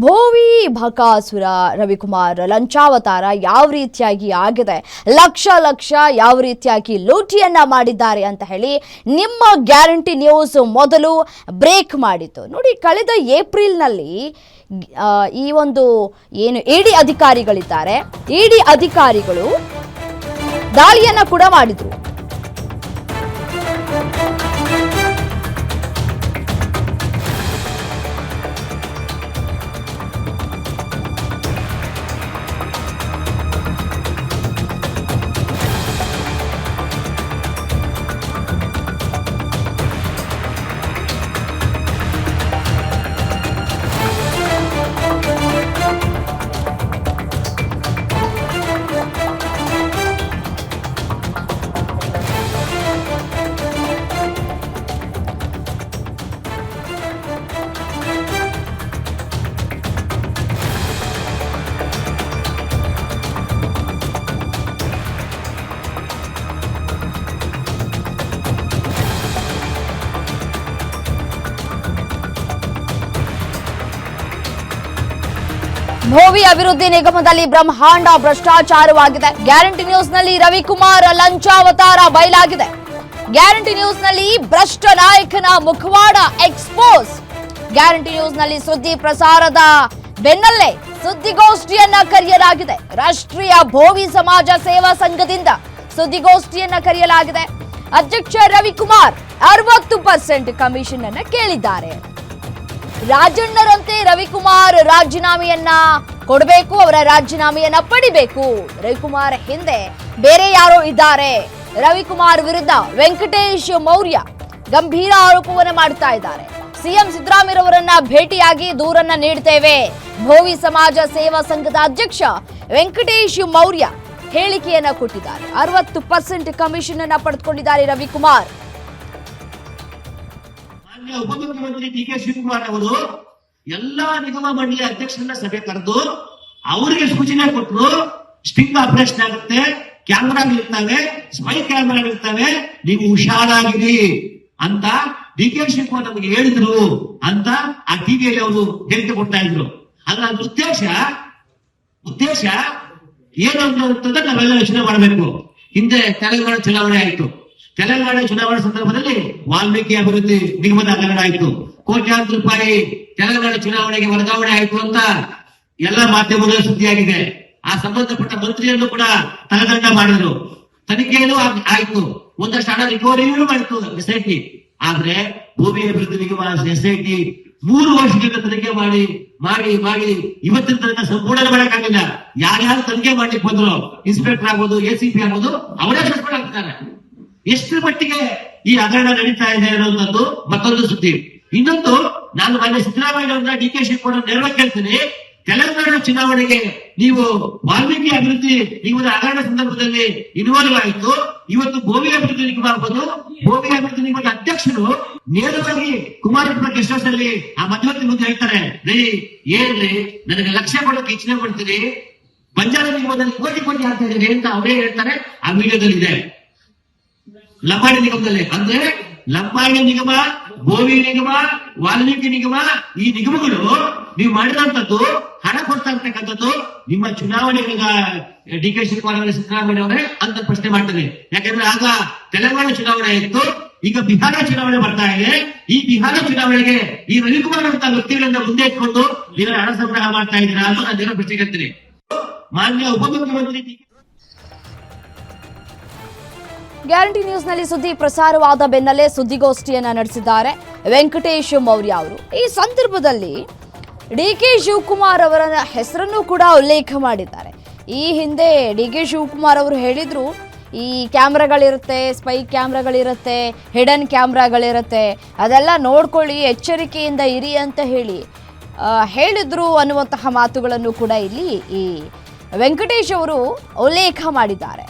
ಭೋವಿ ಬಕಾಸುರ ರವಿಕುಮಾರ್ ಲಂಚಾವತಾರ ಯಾವ ರೀತಿಯಾಗಿ ಆಗಿದೆ, ಲಕ್ಷ ಲಕ್ಷ ಯಾವ ರೀತಿಯಾಗಿ ಲೂಟಿಯನ್ನ ಮಾಡಿದ್ದಾರೆ ಅಂತ ಹೇಳಿ ನಿಮ್ಮ ಗ್ಯಾರಂಟಿ ನ್ಯೂಸ್ ಮೊದಲು ಬ್ರೇಕ್ ಮಾಡಿತ್ತು ನೋಡಿ. ಕಳೆದ ಏಪ್ರಿಲ್ನಲ್ಲಿ ಈ ಒಂದು ಏನು ಇಡಿ ಅಧಿಕಾರಿಗಳಿದ್ದಾರೆ, ಇಡಿ ಅಧಿಕಾರಿಗಳು ದಾಳಿಯನ್ನ ಕೂಡ ಮಾಡಿದ್ರು. ಭೋವಿ ಅಭಿವೃದ್ಧಿ ನಿಗಮದಲ್ಲಿ ಬ್ರಹ್ಮಾಂಡ ಭ್ರಷ್ಟಾಚಾರವಾಗಿದೆ. ಗ್ಯಾರಂಟಿ ನ್ಯೂಸ್ ನಲ್ಲಿ ರವಿಕುಮಾರ್ ಲಂಚಾವತಾರ ಬಯಲಾಗಿದೆ. ಗ್ಯಾರಂಟಿ ನ್ಯೂಸ್ ನಲ್ಲಿ ಭ್ರಷ್ಟ ನಾಯಕನ ಮುಖವಾಡ ಎಕ್ಸ್ಪೋಸ್. ಗ್ಯಾರಂಟಿ ನ್ಯೂಸ್ ನಲ್ಲಿ ಸುದ್ದಿ ಪ್ರಸಾರದ ಬೆನ್ನಲ್ಲೇ ಸುದ್ದಿಗೋಷ್ಠಿಯನ್ನ ಕರೆಯಲಾಗಿದೆ. ರಾಷ್ಟ್ರೀಯ ಭೋವಿ ಸಮಾಜ ಸೇವಾ ಸಂಘದಿಂದ ಸುದ್ದಿಗೋಷ್ಠಿಯನ್ನ ಕರೆಯಲಾಗಿದೆ. ಅಧ್ಯಕ್ಷ ರವಿಕುಮಾರ್ 60% ಕಮಿಷನ್ ಅನ್ನ ಕೇಳಿದ್ದಾರೆ. ರಾಜಣ್ಣರಂತೆ ರವಿಕುಮಾರ್ ರಾಜೀನಾಮೆಯನ್ನ ಕೊಡಬೇಕು, ಅವರ ರಾಜೀನಾಮೆಯನ್ನ ಪಡಿಬೇಕು. ರವಿಕುಮಾರ್ ಹಿಂದೆ ಬೇರೆ ಯಾರೋ ಇದ್ದಾರೆ. ರವಿಕುಮಾರ್ ವಿರುದ್ಧ ವೆಂಕಟೇಶ್ ಮೌರ್ಯ ಗಂಭೀರ ಆರೋಪವನ್ನು ಮಾಡ್ತಾ ಇದ್ದಾರೆ. ಸಿಎಂ ಸಿದ್ದರಾಮಯ್ಯರವರನ್ನ ಭೇಟಿಯಾಗಿ ದೂರನ್ನ ನೀಡ್ತೇವೆ. ಭೋವಿ ಸಮಾಜ ಸೇವಾ ಸಂಘದ ಅಧ್ಯಕ್ಷ ವೆಂಕಟೇಶ್ ಮೌರ್ಯ ಹೇಳಿಕೆಯನ್ನ ಕೊಟ್ಟಿದ್ದಾರೆ. 60% ಕಮಿಷನ್ ಅನ್ನ ಪಡೆದುಕೊಂಡಿದ್ದಾರೆ ರವಿಕುಮಾರ್. ಉಪಮುಖ್ಯಮಂತ್ರಿ ಡಿ.ಕೆ. ಶಿವಕುಮಾರ್ ಅವರು ಎಲ್ಲಾ ನಿಗಮ ಮಂಡಳಿಯ ಅಧ್ಯಕ್ಷರನ್ನ ಸಭೆ ಕರೆದು ಅವರಿಗೆ ಸೂಚನೆ ಕೊಟ್ಟರು. ಸ್ಟಿಂಗ್ ಆಪರೇಷನ್ ಆಗುತ್ತೆ, ಕ್ಯಾಮೆರಾಗಳಿರ್ತವೆ, ಸ್ಪೈ ಕ್ಯಾಮೆರಾಗಳಿರ್ತವೆ, ನೀವು ಹುಷಾರಾಗಿರಿ ಅಂತ ಡಿ.ಕೆ. ಶಿವಕುಮಾರ್ ನಮಗೆ ಹೇಳಿದ್ರು ಅಂತ ಆ ಟಿವಿಯಲ್ಲಿ ಅವರು ಹೇಳಿಕೆ ಕೊಡ್ತಾ ಇದ್ರು. ಅದ್ರ ಉದ್ದೇಶ ಏನು ಅಂತಂದ್ರೆ ನಾವೆಲ್ಲ ಯೋಚನೆ ಮಾಡಬೇಕು. ಹಿಂದೆ ತೆಲಂಗಾಣ ಚುನಾವಣೆ ಆಯಿತು. ತೆಲಂಗಾಣ ಚುನಾವಣೆ ಸಂದರ್ಭದಲ್ಲಿ ವಾಲ್ಮೀಕಿ ಅಭಿವೃದ್ಧಿ ನಿಗಮದ ಹಗರಣ ಆಯಿತು. ಕೋಟ್ಯಾಂತರ ರೂಪಾಯಿ ತೆಲಂಗಾಣ ಚುನಾವಣೆಗೆ ವರ್ಗಾವಣೆ ಆಯಿತು ಅಂತ ಎಲ್ಲ ಮಾಧ್ಯಮಗಳ ಸುದ್ದಿಯಾಗಿದೆ. ಆ ಸಂಬಂಧಪಟ್ಟ ಮಂತ್ರಿಯನ್ನು ಕೂಡ ತಲೆದಂಡ ಮಾಡಿದ್ರು. ತನಿಖೆಯೂ ಆಯ್ತು. ಒಂದಷ್ಟು ಹಣ ರಿಕವರಿಯೂ ಮಾಡಿತು ಎಸ್ಐಟಿ. ಆದ್ರೆ ಭೂಮಿ ಅಭಿವೃದ್ಧಿ ನಿಗಮ ಎಸ್ಐಟಿ 3 ವರ್ಷದಿಂದ ತನಿಖೆ ಮಾಡಿ ಮಾಡಿ ಮಾಡಿ ಇವತ್ತಿನ ತನಕ ಸಂಪೂರ್ಣ ಮಾಡಕ್ಕಾಗಿಲ್ಲ. ಯಾರ್ಯಾರು ತನಿಖೆ ಮಾಡ್ಲಿಕ್ಕೆ ಬಂದ್ರು, ಇನ್ಸ್ಪೆಕ್ಟರ್ ಆಗ್ಬೋದು, ಎಸಿಪಿ ಆಗ್ಬೋದು, ಅವರೇ ಸಸ್ಪೆಂಡ್ ಆಗ್ತಾರೆ. ಎಷ್ಟು ಮಟ್ಟಿಗೆ ಈ ಹಗರಣ ನಡೀತಾ ಇದೆ ಅನ್ನೋದು ಮತ್ತೊಂದು ಸುದ್ದಿ. ಇನ್ನೊಂದು, ನಾನು ಮೊನ್ನೆ ಸಿದ್ದರಾಮಯ್ಯ ಡಿ.ಕೆ. ಶಿವಕುಮಾರ್ ನೇರವಾಗಿ ಕೇಳ್ತೀನಿ, ತೆಲಂಗಾಣ ಚುನಾವಣೆಗೆ ನೀವು ವಾಲ್ಮೀಕಿ ಅಭಿವೃದ್ಧಿ ನಿಗಮದ ಹಗರಣ ಸಂದರ್ಭದಲ್ಲಿ ಇನ್ವಾಲ್ವ್ ಆಯಿತು. ಇವತ್ತು ಭೋವಿ ಅಭಿವೃದ್ಧಿ ನಿಗಮ ಆಗ್ಬೋದು, ಭೋವಿ ಅಭಿವೃದ್ಧಿ ನಿಗಮದ ಅಧ್ಯಕ್ಷರು ನೇರವಾಗಿ ಕುಮಾರಪ್ಪನ ಗೆಸ್ಟ್ ಹೌಸ್ ಅಲ್ಲಿ ಆ ಮಧ್ಯವರ್ತಿ ಮುಂದೆ ಹೇಳ್ತಾರೆ, ಏನ್ರಿ ನನಗೆ ಲಕ್ಷ್ಯ ಕೊಡೋಕೆ ಇಚ್ಛೆ ಪಡ್ತೀನಿ, ಬಂಜಾರ ನಿಗಮದಲ್ಲಿ ಕೋಟಿ ಹಾಕ್ತಾ ಇದ್ದೀನಿ ಅಂತ ಅವರೇ ಹೇಳ್ತಾರೆ. ಆ ವಿಡಿಯೋದಲ್ಲಿ ಇದೆ. ಲಂಬಾಣಿ ನಿಗಮದಲ್ಲಿ ಅಂದ್ರೆ ಲಂಬಾಣಿ ನಿಗಮ, ಭೋವಿ ನಿಗಮ, ವಾಲ್ಮೀಕಿ ನಿಗಮ, ಈ ನಿಗಮಗಳು ನೀವು ಮಾಡಿದಂತದ್ದು, ಹಣ ಕೊಡ್ತಾ ಇರ್ತಕ್ಕಂಥದ್ದು ನಿಮ್ಮ ಚುನಾವಣೆ ಡಿ.ಕೆ. ಶಿವಕುಮಾರ್ ಅವರೇ, ಸಿದ್ದರಾಮಯ್ಯ ಅವರೇ ಅಂತ ಪ್ರಶ್ನೆ ಮಾಡ್ತಾರೆ. ಯಾಕಂದ್ರೆ ಆಗ ತೆಲಂಗಾಣ ಚುನಾವಣೆ ಇತ್ತು, ಈಗ ಬಿಹಾರ ಚುನಾವಣೆ ಬರ್ತಾ ಇದೆ. ಈ ಬಿಹಾರ ಚುನಾವಣೆಗೆ ಈ ರವಿಕುಮಾರ್ ಅಂತ ವ್ಯಕ್ತಿಗಳನ್ನ ಮುಂದೆ ಇಟ್ಕೊಂಡು ನೀವು ಹಣ ಸಂಗ್ರಹ ಮಾಡ್ತಾ ಇದ್ದೀರಾ ಅಂತ ನಾನು ಪ್ರಶ್ನೆ ಕೇಳ್ತೀನಿ. ಮಾನ್ಯ ಉಪಮುಖ್ಯಮಂತ್ರಿ ಗ್ಯಾರಂಟಿ ನ್ಯೂಸ್ನಲ್ಲಿ ಸುದ್ದಿ ಪ್ರಸಾರವಾದ ಬೆನ್ನಲ್ಲೇ ಸುದ್ದಿಗೋಷ್ಠಿಯನ್ನ ನಡೆಸಿದ್ದಾರೆ ವೆಂಕಟೇಶ್ ಮೌರ್ಯ ಅವರು. ಈ ಸಂದರ್ಭದಲ್ಲಿ ಡಿ.ಕೆ. ಶಿವಕುಮಾರ್ ಅವರ ಹೆಸರನ್ನು ಕೂಡ ಉಲ್ಲೇಖ ಮಾಡಿದ್ದಾರೆ. ಈ ಹಿಂದೆ ಡಿ.ಕೆ. ಶಿವಕುಮಾರ್ ಅವರು ಹೇಳಿದ್ರು, ಈ ಕ್ಯಾಮ್ರಾಗಳಿರುತ್ತೆ, ಸ್ಪೈ ಕ್ಯಾಮ್ರಾಗಳಿರುತ್ತೆ, ಹಿಡನ್ ಕ್ಯಾಮ್ರಾಗಳಿರುತ್ತೆ, ಅದೆಲ್ಲ ನೋಡ್ಕೊಳ್ಳಿ, ಎಚ್ಚರಿಕೆಯಿಂದ ಇರಿ ಅಂತ ಹೇಳಿದ್ರು ಅನ್ನುವಂತಹ ಮಾತುಗಳನ್ನು ಕೂಡ ಇಲ್ಲಿ ಈ ವೆಂಕಟೇಶ್ ಅವರು ಉಲ್ಲೇಖ ಮಾಡಿದ್ದಾರೆ.